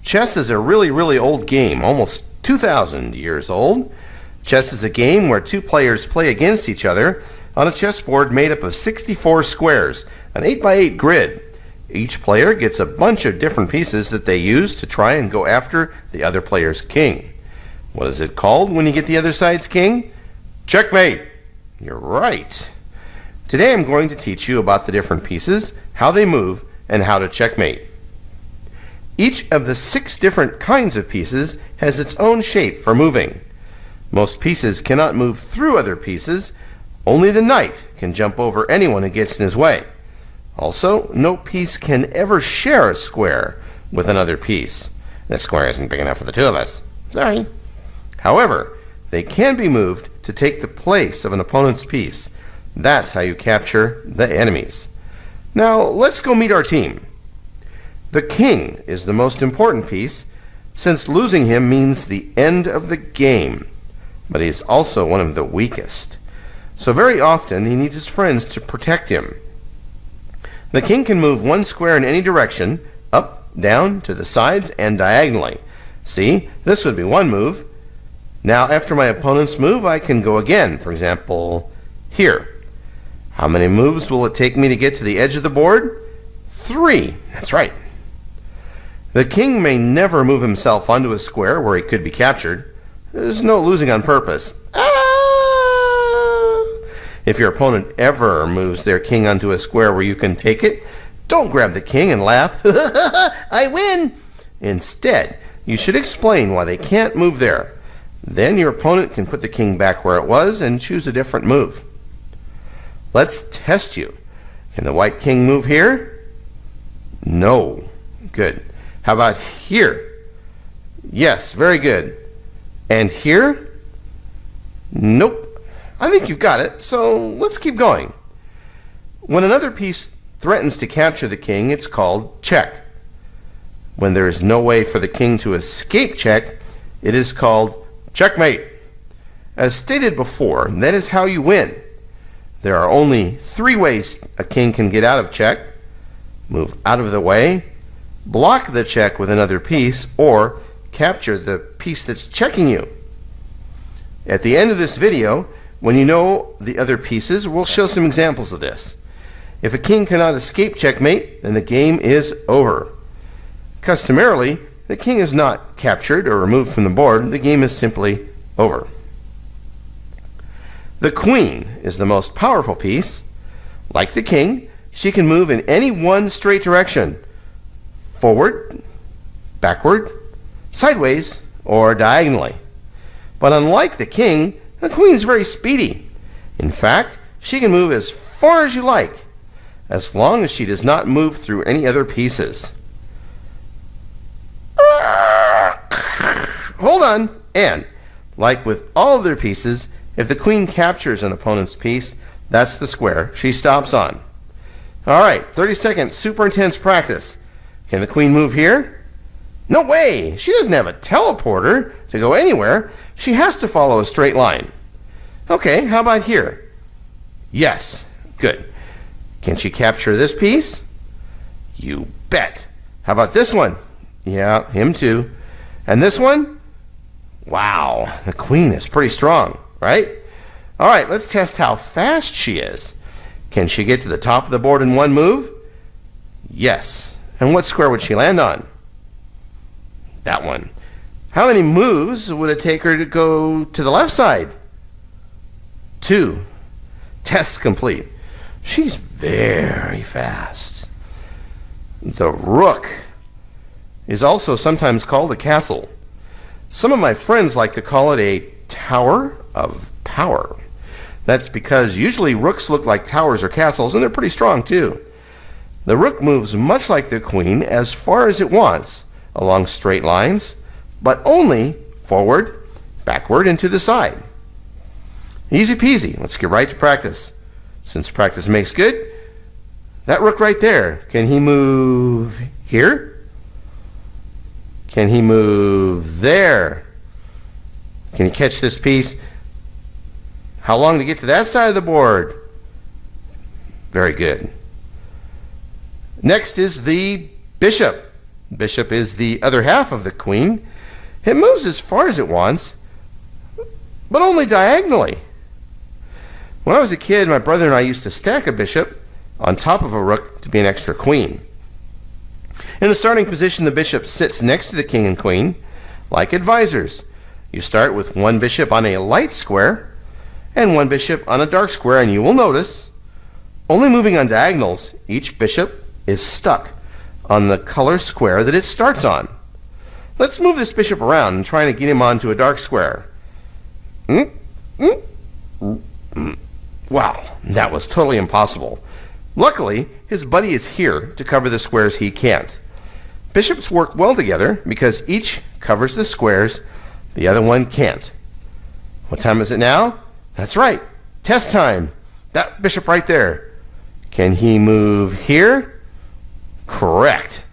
Chess is a really old game, almost 2,000 years old. Chess is a game where two players play against each other on a chessboard made up of 64 squares, an 8x8 grid. Each player gets a bunch of different pieces that they use to try and go after the other player's king. What is it called when you get the other side's king? Checkmate! You're right. Today I'm going to teach you about the different pieces, how they move, and how to checkmate. Each of the 6 different kinds of pieces has its own shape for moving. Most pieces cannot move through other pieces. Only the knight can jump over anyone who gets in his way. Also, no piece can ever share a square with another piece. This square isn't big enough for the two of us. Sorry. However, they can be moved to take the place of an opponent's piece. That's how you capture the enemies. Now, let's go meet our team. The king is the most important piece, since losing him means the end of the game. But he is also one of the weakest. So very often he needs his friends to protect him. The king can move one square in any direction, up, down, to the sides, and diagonally. See, this would be one move. Now, after my opponent's move, I can go again. For example, here. How many moves will it take me to get to the edge of the board? 3. That's right. The king may never move himself onto a square where he could be captured. There's no losing on purpose. If your opponent ever moves their king onto a square where you can take it, don't grab the king and laugh, I win! Instead, you should explain why they can't move there. Then your opponent can put the king back where it was and choose a different move. Let's test you. Can the white king move here? No. Good. How about here? Yes, very good. And here? Nope. I think you've got it, so let's keep going. When another piece threatens to capture the king, it's called check. When there is no way for the king to escape check, it is called checkmate. As stated before, that is how you win. There are only 3 ways a king can get out of check: move out of the way, block the check with another piece, or capture the piece that's checking you. At the end of this video, when you know the other pieces, we'll show some examples of this. If a king cannot escape checkmate, then the game is over. Customarily, the king is not captured or removed from the board. The game is simply over. The queen is the most powerful piece. Like the king, she can move in any one straight direction: forward, backward, sideways, or diagonally. But unlike the king, the queen is very speedy. In fact, she can move as far as you like, as long as she does not move through any other pieces. Hold on. And, like with all other pieces, if the queen captures an opponent's piece, that's the square she stops on. All right, 30-second super intense practice. Can the queen move here? No way! She doesn't have a teleporter to go anywhere. She has to follow a straight line. Okay, how about here? Yes, good. Can she capture this piece? You bet. How about this one? Yeah, him too. And this one? Wow, the queen is pretty strong, right? All right, let's test how fast she is. Can she get to the top of the board in one move? Yes. And what square would she land on? That one. How many moves would it take her to go to the left side? 2. Test complete. She's very fast. The rook is also sometimes called a castle. Some of my friends like to call it a tower of power. That's because usually rooks look like towers or castles, and they're pretty strong too. The rook moves much like the queen as far as it wants, along straight lines, but only forward, backward, and to the side. Easy peasy. Let's get right to practice. Since practice makes good, that rook right there, can he move here? Can he move there? Can he catch this piece? How long to get to that side of the board? Very good. Next is the bishop. Bishop is the other half of the queen. It moves as far as it wants, but only diagonally. When I was a kid, my brother and I used to stack a bishop on top of a rook to be an extra queen. In the starting position, the bishop sits next to the king and queen, like advisors. You start with one bishop on a light square and one bishop on a dark square, and you will notice, only moving on diagonals, each bishop is stuck on the color square that it starts on. Let's move this bishop around and try to get him onto a dark square. Wow, that was totally impossible. Luckily, his buddy is here to cover the squares he can't. Bishops work well together because each covers the squares the other one can't. What time is it now? That's right, test time. That bishop right there. Can he move here? Correct.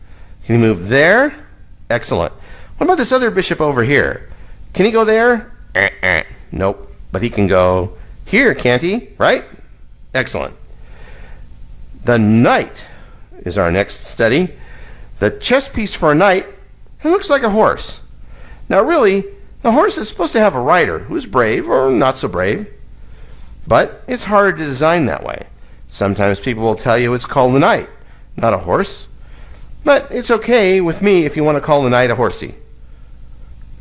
Can he move there? Excellent. What about this other bishop over here? Can he go there? Nope. But he can go here, can't he? Right? Excellent. The knight is our next study. The chess piece for a knight, it looks like a horse. Now really, the horse is supposed to have a rider who's brave or not so brave. But it's hard to design that way. Sometimes people will tell you it's called a knight, not a horse. But it's okay with me if you want to call the knight a horsey.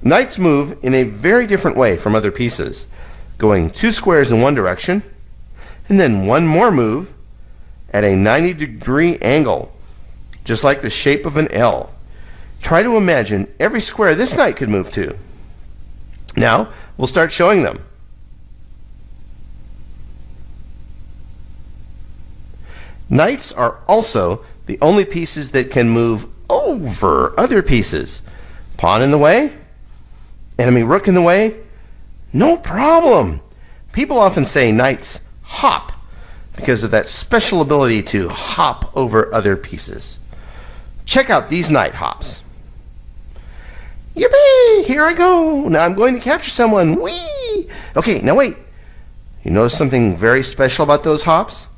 Knights move in a very different way from other pieces, going 2 squares in one direction, and then one more move at a 90-degree angle, just like the shape of an L. Try to imagine every square this knight could move to. Now, we'll start showing them. Knights are also the only pieces that can move over other pieces. Pawn in the way, enemy rook in the way, no problem. People often say knights hop because of that special ability to hop over other pieces. Check out these knight hops. Yippee! Here I go. Now I'm going to capture someone. Whee! Okay, now wait. You notice something very special about those hops?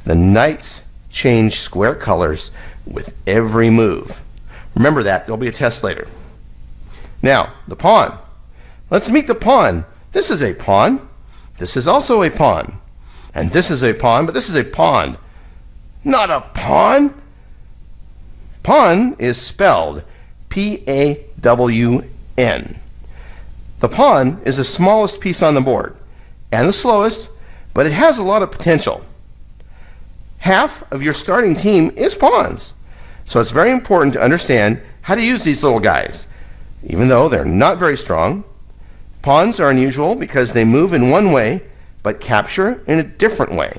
The knights change square colors with every move. Remember that. There'll be a test later. Now, the pawn. Let's meet the pawn. This is a pawn. This is also a pawn. And this is a pawn, but this is a pawn. Not a pawn. Pawn is spelled P-A-W-N. The pawn is the smallest piece on the board and the slowest, but it has a lot of potential. Half of your starting team is pawns, so it's very important to understand how to use these little guys. Even though they're not very strong, pawns are unusual because they move in one way but capture in a different way.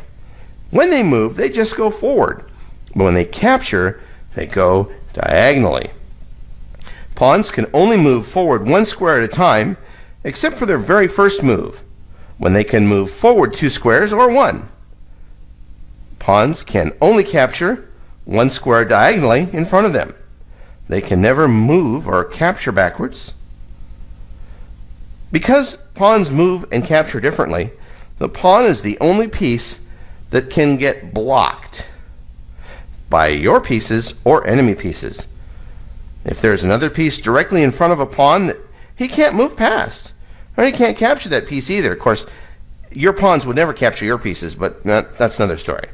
When they move, they just go forward, but when they capture, they go diagonally. Pawns can only move forward 1 square at a time, except for their very first move, when they can move forward 2 squares or 1. Pawns can only capture 1 square diagonally in front of them. They can never move or capture backwards. Because pawns move and capture differently, the pawn is the only piece that can get blocked by your pieces or enemy pieces. If there's another piece directly in front of a pawn, he can't move past, or he can't capture that piece either. Of course, your pawns would never capture your pieces, but that's another story.